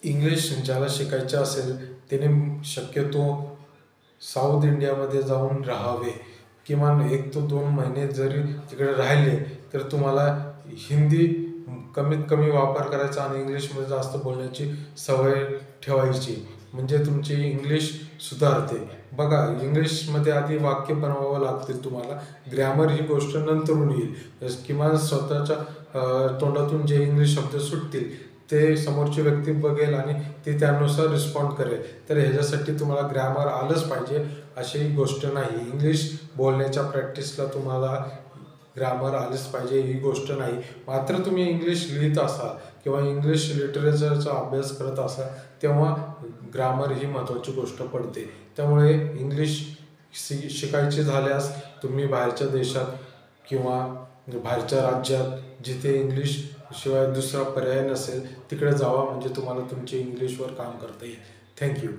English ज्याला शिकायचे असेल त्याने शक्यतो साऊथ इंडियामध्ये जाऊन राहावे. किमान 1 ते 2 महिने जरी तिकडे राहिले तर तुम्हाला हिंदी कमीत कमी वापर करायचा आणि इंग्लिशमध्ये जास्त बोलण्याची सवय ठेवायची. म्हणजे तुमची इंग्लिश सुधारते. बघा, इंग्लिशमध्ये आधी वाक्य बनवावं लागतील तुम्हाला. ग्रॅमर ही गोष्ट नंतरून येईल. किमान स्वतःच्या तोंडातून जे इंग्लिश शब्द सुटतील ते समोरची व्यक्ती बघेल आणि ती त्यानुसार रिस्पॉन्ड करेल. तर ह्याच्यासाठी तुम्हाला ग्रॅमर आलंच पाहिजे अशी गोष्ट नाही. इंग्लिश बोलण्याच्या प्रॅक्टिसला तुम्हाला ग्रामर आलंच पाहिजे ही गोष्ट नाही. मात्र तुम्ही इंग्लिश लिहित असाल किंवा इंग्लिश लिटरेचरचा अभ्यास करत असाल तेव्हा ग्रामर ही महत्त्वाची गोष्ट पडते. त्यामुळे इंग्लिश शिकायचे झाल्यास तुम्ही बाहेरच्या देशात किंवा बाहेरच्या राज्यात जिथे इंग्लिश शिवाय दुसरा पर्याय नसेल तिकडे जावा. म्हणजे तुम्हाला तुमची इंग्लिशवर काम करता येईल. थँक्यू.